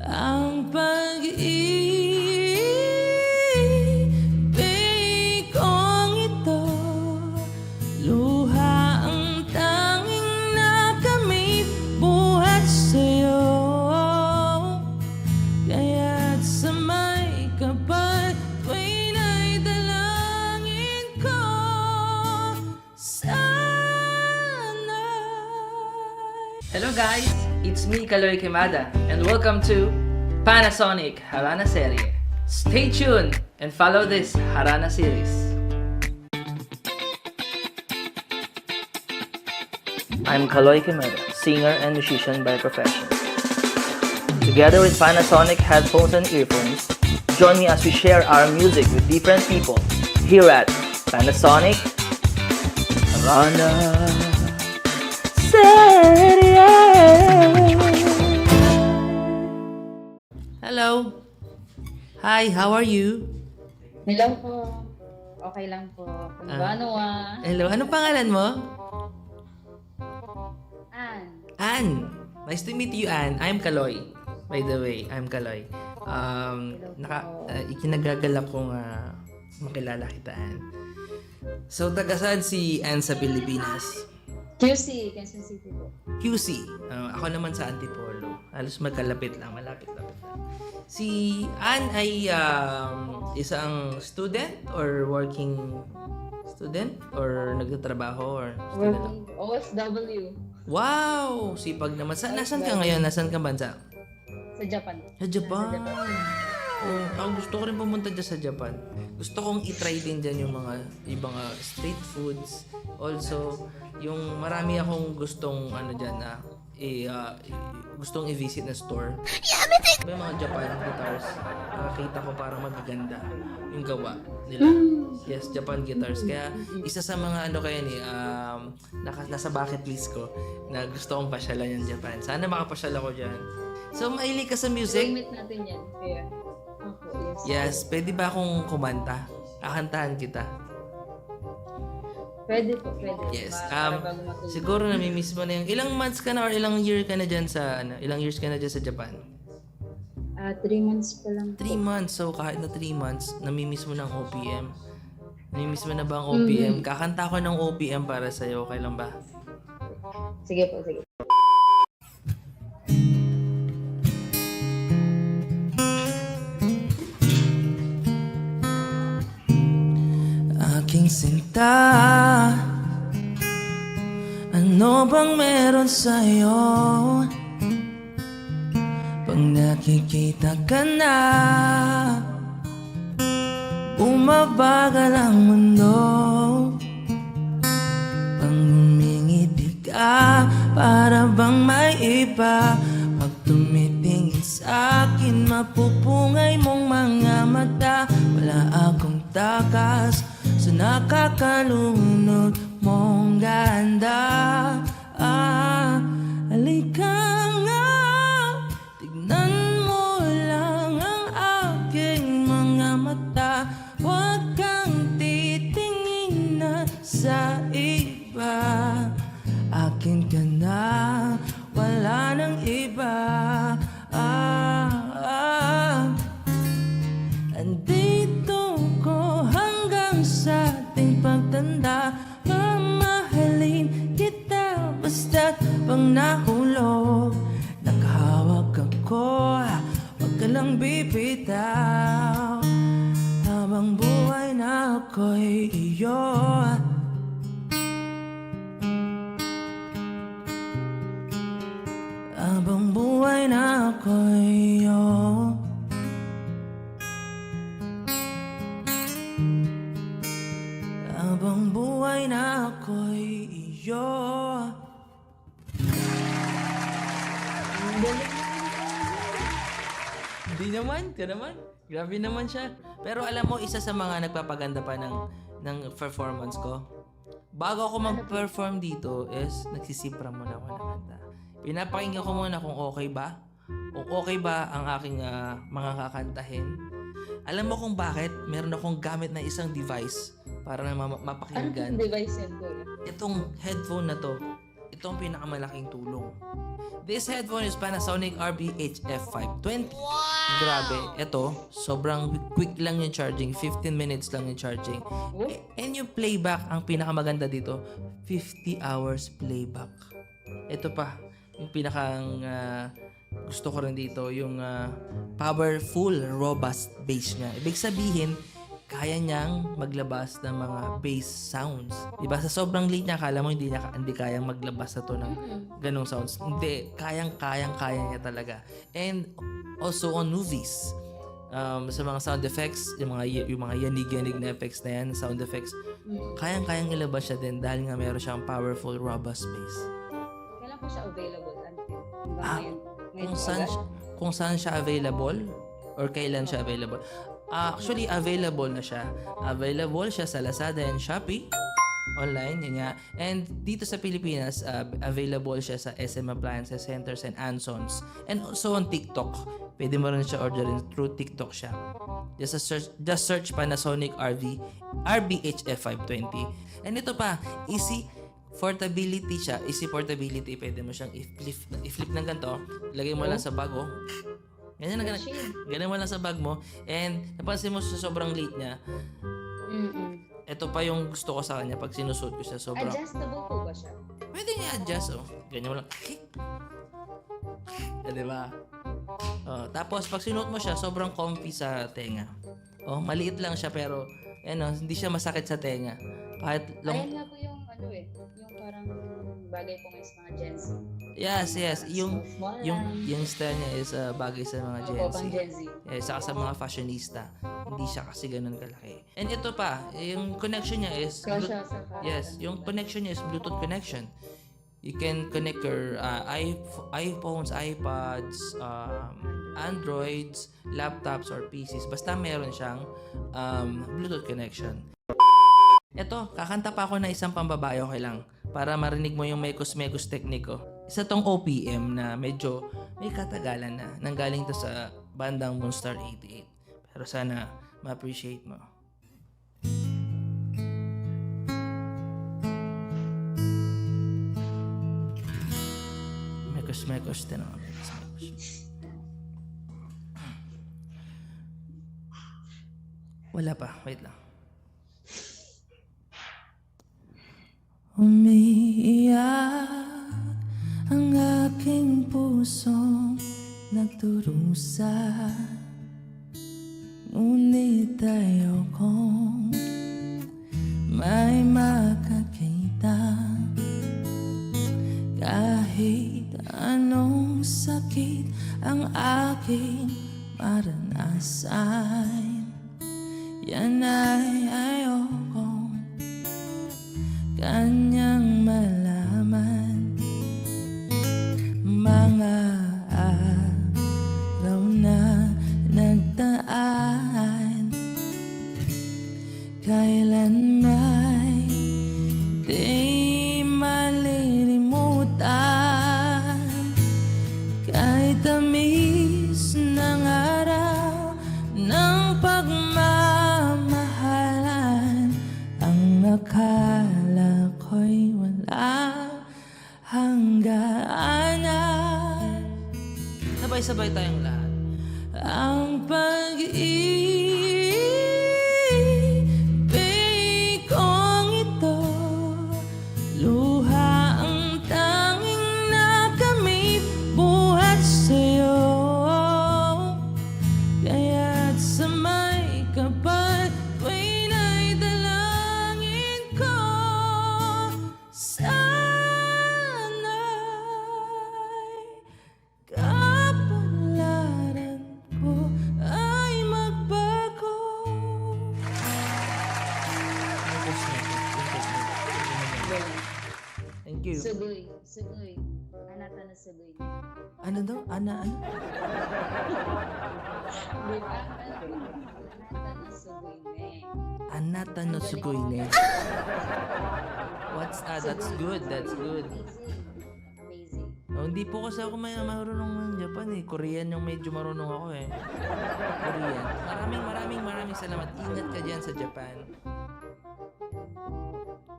ang pag-ibig kong ito. Luha ang tanging nakamit buhat sa'yo. Kaya't sa may kapal tuwing ay dalangin ko. Hello guys, it's me Kaloy Quemada and welcome to Panasonic Harana Serie. Stay tuned and follow this Harana series. I'm Kaloy Quemada, singer and musician by profession. Together with Panasonic headphones and earphones, join me as we share our music with different people here at Panasonic Harana Serie. Hello. Hi, how are you? Hello po. Okay lang po. Kung ano Hello, anong pangalan mo? Ann. Ann. Nice to meet you, Ann. I'm Kaloy. By the way, I'm Kaloy. Ikinagagalak kong makilala kita, Ann. So, taga saan si Ann sa Pilipinas? QC, Quezon City po. QC. Ako naman sa Antipolo. Halos magkalapit lang, malapit-lapit lang. Si Ann ay isang student or working student or nagtatrabaho or student lang? Working OFW Wow! Sipag naman. Nasaan ka ngayon? Nasaan ka bansa? sa Japan. Sa Japan. Oh, ako gusto ko rin pumunta dyan sa Japan. Gusto kong i-try din dyan yung mga ibang street foods. Also, yung marami akong gustong dyan na gustong i-visit na store. Yung mga Japan guitars, nakakita ko parang magaganda yung gawa nila. Yes, Japan guitars. Kaya isa sa mga nasa bucket list ko na gusto kong pasyalan yung Japan. Sana makapasyal ako dyan. So, mahilig ka sa music? Limit natin yan. Kaya, ako, Yes, pwede ba akong kumanta? Kakantahan kita. Pwede po. Yes. Para bago matulog. Siguro namimiss mo na yung ilang months ka na or ilang year ka na dyan sa ilang years ka na dyan sa Japan? 3 months pa lang. 3 months. So kahit na 3 months, namimiss mo ng OPM. Namimiss mo na ba ang OPM? Kakanta ko ng OPM para sa iyo. Okay lang ba? Sige po. Aking sinta, ano bang meron sa'yo? Pag nakikita ka na, bumabagal ang mundo. Pag umingiti ka, para bang may iba. Pag tumitingin sa'kin, mapupungay mong mga mata. Wala akong takas sa nakakalunod mong ganda. Halika nga, tignan mo lang ang aking mga mata. Huwag kang titingin na sa iba. Akin ka na, wala nang iba. Andito ko hanggang sa ating pagtanda. Mamahalin kita basta't pag nahulog. Nakahawak ako, wag ka lang bibitaw. Habang buhay na ako'y iyo. Habang buhay na ako'y iyo. Habang buhay na ako'y iyo. Hindi naman, ka naman. Grabe naman siya. Pero alam mo, isa sa mga nagpapaganda pa ng performance ko, bago ako mag-perform dito is nagsisipra muna ako ng kanta. Pinapakinggan ko muna kung okay ba. Kung okay ba ang aking mga kakantahin. Alam mo kung bakit? Meron akong gamit na isang device para na Ano mapakinggan. pong device yan po? Itong headphone na to, ito ang pinakamalaking tulong. This headphone is Panasonic RBHF520. Grabe, ito, sobrang quick lang yung charging. 15 minutes lang yung charging. And yung playback, ang pinakamaganda dito, 50 hours playback. Ito pa, yung pinakang gusto ko rin dito, yung powerful, robust bass niya. Ibig sabihin, kaya niyang maglabas ng mga bass sounds. Diba? Sa sobrang late niya, akala mo hindi kayang maglabas na to ng ganong sounds. Hindi, kaya niya talaga. And also on movies, sa mga sound effects, yung mga yanig-yanig na effects na yan, sound effects, kayang ilabas siya din dahil nga meron siyang powerful, robust bass. Kailan po siya available? Ngayon Kung saan siya available or kailan siya available. Actually, available na siya. Available siya sa Lazada and Shopee. Online, yun nga. And dito sa Pilipinas, available siya sa SM Appliances Centers and Ansons. And also on TikTok. Pwede mo rin siya orderin through TikTok siya. Just search Panasonic RBHF520. And ito pa, easy portability siya. Easy portability. Pwede mo siyang i-flip ng ganito. Lagay mo lang sa bag, oh. Ganyan mo lang sa bag mo. And napansin mo sa sobrang late niya. Ito pa yung gusto ko sa kanya pag sinusuot ko siya. Sobrang adjustable po ba siya? pwede niya adjust, oh. Ganyan mo lang. Diba? Tapos pag sinuot mo siya, sobrang comfy sa tenga. Maliit lang siya pero hindi siya masakit sa tenga. Kahit Ayan nga po yung yung parang bagay po ngayon sa mga Gen Z. Yes. Yung style niya is bagay sa mga Gen Z. Pang Gen Z. Saka sa mga fashionista. Hindi siya kasi ganun kalaki. And ito pa, yung connection niya is yung connection niya is Bluetooth connection. You can connect your iPhones, iPads, Androids, laptops, or PCs. Basta meron siyang Bluetooth connection. Ito, kakanta pa ako na isang pambabae, okay lang. Para marinig mo yung mekos-mekos technique ko. Isa tong OPM na medyo may katagalan na. Nanggaling to sa bandang Moonstar 88. Pero sana ma-appreciate mo. Mekos-mekos din ako. Wala pa, wait lang. Umiiyak ang aking pusong nagdurusa, ngunit ayokong may makakita. Kahit anong sakit ang aking maranasan, yan ay ayokong kanyang malaman. Mga araw na nagdaan, kailan may di malilimutan. Kahit tamis ng araw ng pagmamahalan, ang akala ko'y wala hangganan. Sabay-sabay tayong lahat. Ang pag-ibig kong ito, luha ang tanging nakamit buhat sa'yo. Kaya't sa may kapal tuwing ay dalangin ko, sana'y kapalaran ko ay magbago. Thank you. Sugoy. Anata na sugoy. Ano daw? Ano? Di ba? Anata na sugoy ne. Anata no sugoi ne. That's good. Amazing. Hindi po kasi ako marunong ng Japan eh. Korean yung medyo marunong ako eh. Korean. Maraming salamat. Ingat ka dyan sa Japan.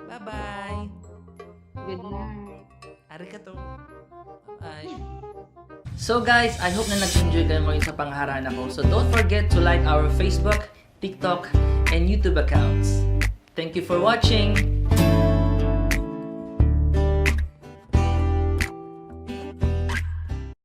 Bye-bye! Good night. Arigato. Bye. So guys, I hope na nag-enjoy kayo ngayon sa pangharana ko. So don't forget to like our Facebook, TikTok, and YouTube accounts. Thank you for watching.